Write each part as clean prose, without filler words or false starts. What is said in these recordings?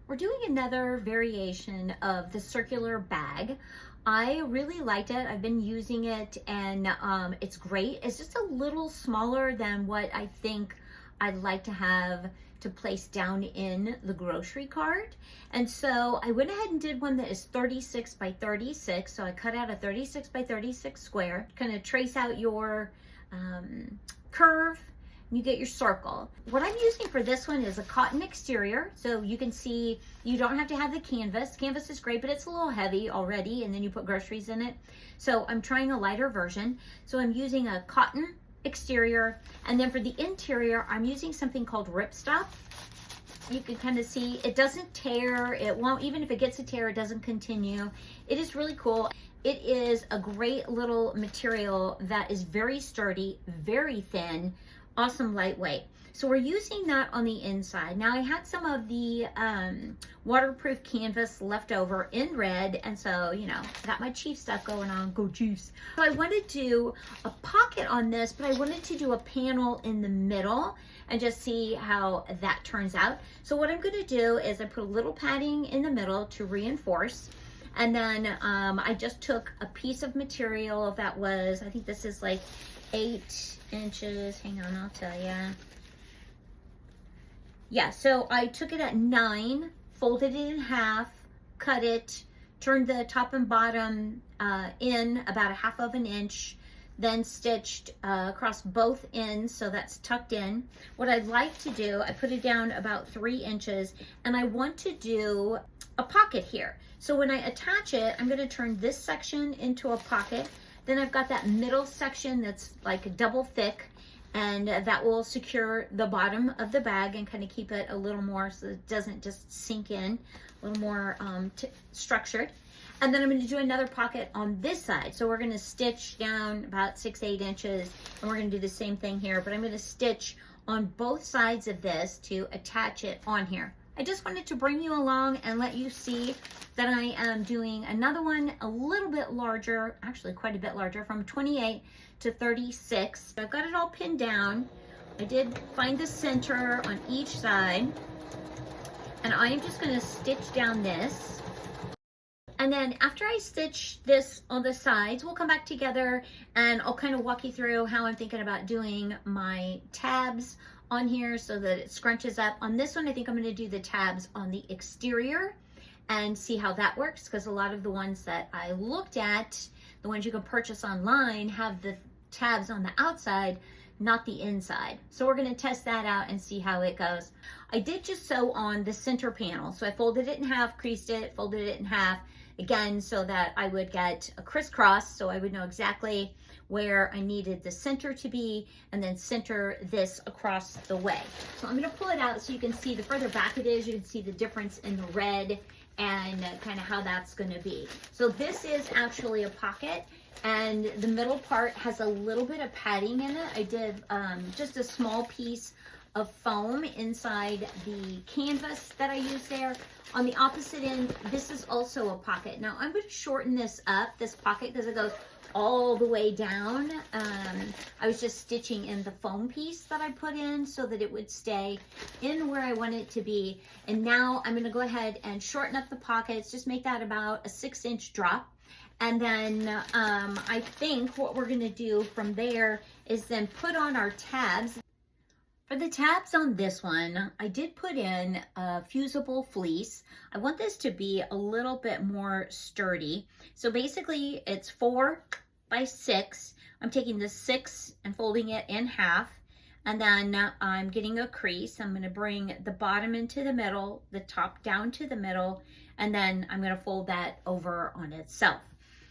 We're doing another variation of the circular bag. I really liked it. I've been using it and it's great. It's just a little smaller than what I think I'd like to have to place down in the grocery cart. And so I went ahead and did one that is 36 by 36. So I cut out a 36 by 36 square, kind of trace out your curve, you get your circle. What I'm using for this one is a cotton exterior. So you can see you don't have to have the canvas. Canvas is great, but it's a little heavy already, and then you put groceries in it. So I'm trying a lighter version. So I'm using a cotton exterior, and then for the interior, I'm using something called Ripstop. You can kind of see it doesn't tear. It won't, even if it gets a tear, it doesn't continue. It is really cool. It is a great little material that is very sturdy, very thin, awesome lightweight. So we're using that on the inside. Now I had some of the waterproof canvas left over in red, and so, you know, got my Chiefs stuff going on, go Chiefs. So I wanted to do a pocket on this, but I wanted to do a panel in the middle and just see how that turns out. So what I'm gonna do is I put a little padding in the middle to reinforce. And then I just took a piece of material that was, I think this is like 8 inches. Hang on, I'll tell you. Yeah, so I took it at 9, folded it in half, cut it, turned the top and bottom in about 1/2 of an inch, then stitched across both ends, so that's tucked in. What I'd like to do, I put it down about 3 inches, and I want to do a pocket here. So when I attach it, I'm gonna turn this section into a pocket. Then I've got that middle section that's like double thick, and that will secure the bottom of the bag and kind of keep it a little more so it doesn't just sink in, a little more structured. And then I'm going to do another pocket on this side. So we're going to stitch down about 6-8 inches, and we're going to do the same thing here, but I'm going to stitch on both sides of this to attach it on here. I just wanted to bring you along and let you see that I am doing another one a little bit larger, actually quite a bit larger, from 28 to 36. I've got it all pinned down. I did find the center on each side, and I am just going to stitch down this. And then after I stitch this on the sides, we'll come back together and I'll kind of walk you through how I'm thinking about doing my tabs on here so that it scrunches up. On this one, I think I'm going to do the tabs on the exterior and see how that works, because a lot of the ones that I looked at, the ones you can purchase online, have the tabs on the outside, not the inside. So we're going to test that out and see how it goes. I did just sew on the center panel. So I folded it in half, creased it, folded it in half again so that I would get a crisscross, so I would know exactly where I needed the center to be, and then center this across the way. So I'm going to pull it out so you can see the further back it is, you can see the difference in the red and kind of how that's going to be. So this is actually a pocket, and the middle part has a little bit of padding in it. I did just a small piece of foam inside the canvas that I used there. On the opposite end, this is also a pocket. Now I'm going to shorten this up, this pocket, because it goes all the way down. I was just stitching in the foam piece that I put in so that it would stay in where I want it to be. And now I'm going to go ahead and shorten up the pockets, just make that about a 6-inch drop. And then I think what we're going to do from there is then put on our tabs. For the tabs on this one, I did put in a fusible fleece. I want this to be a little bit more sturdy. So basically it's 4 by 6. I'm taking the 6 and folding it in half. And then I'm getting a crease. I'm gonna bring the bottom into the middle, the top down to the middle, and then I'm gonna fold that over on itself.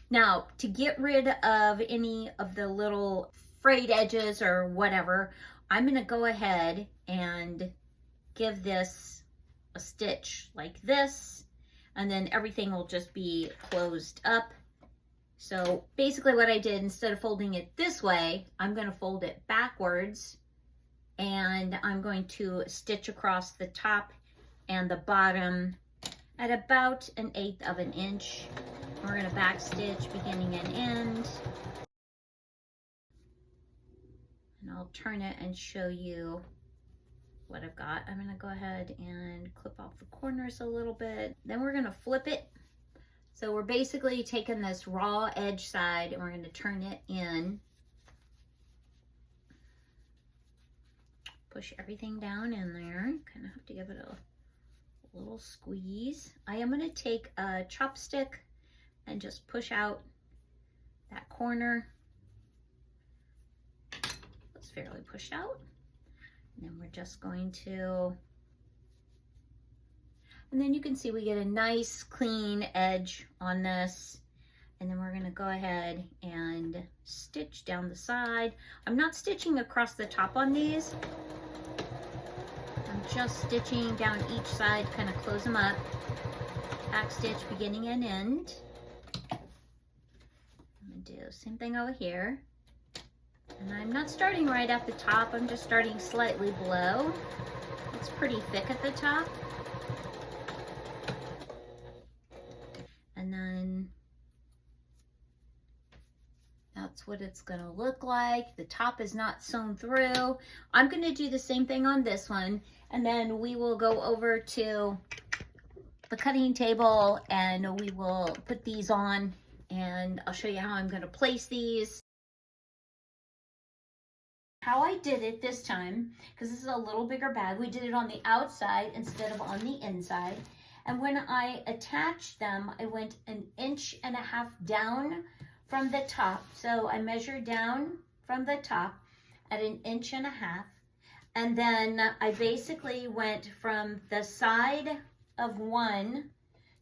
Now, to get rid of any of the little frayed edges or whatever, I'm going to go ahead and give this a stitch like this, and then everything will just be closed up. So basically what I did, instead of folding it this way, I'm going to fold it backwards, and I'm going to stitch across the top and the bottom at about 1/8 of an inch. We're going to back stitch beginning and end. And I'll turn it and show you what I've got. I'm gonna go ahead and clip off the corners a little bit. Then we're gonna flip it. So we're basically taking this raw edge side and we're gonna turn it in. Push everything down in there. Kind of have to give it a little squeeze. I am gonna take a chopstick and just push out that corner. It's fairly pushed out. And then we're just going to, and then you can see we get a nice clean edge on this. And then we're gonna go ahead and stitch down the side. I'm not stitching across the top on these. I'm just stitching down each side, kind of close them up. Back stitch, beginning and end. I'm gonna do the same thing over here. And I'm not starting right at the top, I'm just starting slightly below. It's pretty thick at the top. And then that's what it's gonna look like. The top is not sewn through. I'm gonna do the same thing on this one, and then we will go over to the cutting table and we will put these on, and I'll show you how I'm gonna place these. How I did it this time, because this is a little bigger bag, we did it on the outside instead of on the inside. And when I attached them, I went 1.5 inches down from the top. So I measured down from the top at 1.5 inches. And then I basically went from the side of one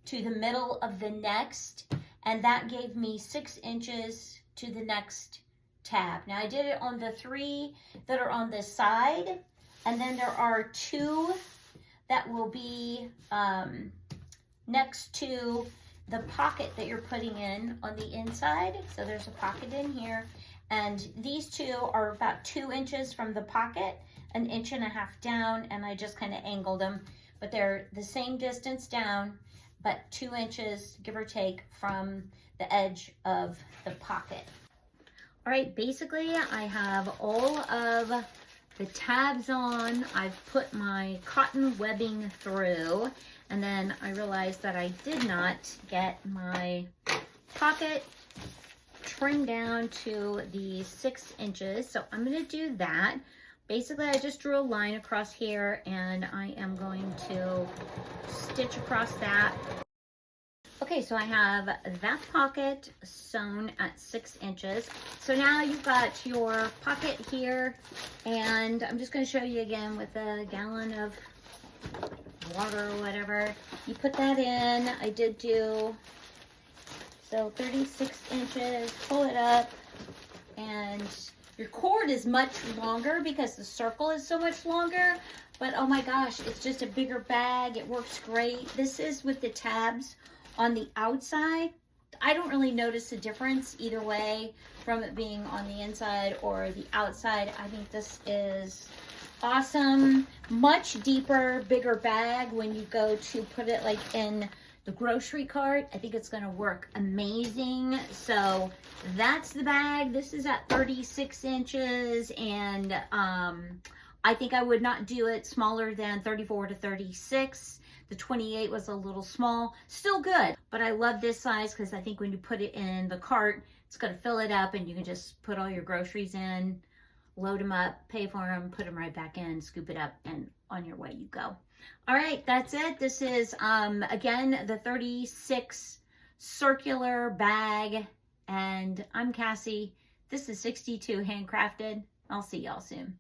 to the middle of the next. And that gave me 6 inches to the next tab. Now I did it on the 3 that are on this side, and then there are 2 that will be next to the pocket that you're putting in on the inside. So there's a pocket in here, and these 2 are about 2 inches from the pocket, 1.5 inches down, and I just kind of angled them, but they're the same distance down, but 2 inches, give or take, from the edge of the pocket. All right, basically I have all of the tabs on. I've put my cotton webbing through, and then I realized that I did not get my pocket trimmed down to the 6 inches. So I'm gonna do that. Basically, I just drew a line across here, and I am going to stitch across that. Okay, so I have that pocket sewn at 6 inches. So now you've got your pocket here, and I'm just going to show you again with a gallon of water or whatever. You put that in. I did do, so 36 inches, pull it up, and your cord is much longer because the circle is so much longer, but oh my gosh, it's just a bigger bag. It works great. This is with the tabs on the outside. I don't really notice a difference either way from it being on the inside or the outside. I think this is awesome. Much deeper, bigger bag when you go to put it like in the grocery cart. I think it's going to work amazing. So that's the bag. This is at 36 inches, and I think I would not do it smaller than 34 to 36. The 28 was a little small, still good, but I love this size because I think when you put it in the cart, it's going to fill it up, and you can just put all your groceries in, load them up, pay for them, put them right back in, scoop it up, and on your way you go. All right, that's it. This is, again, the 36 circular bag, and I'm Cassie. This is 62 Handcrafted. I'll see y'all soon.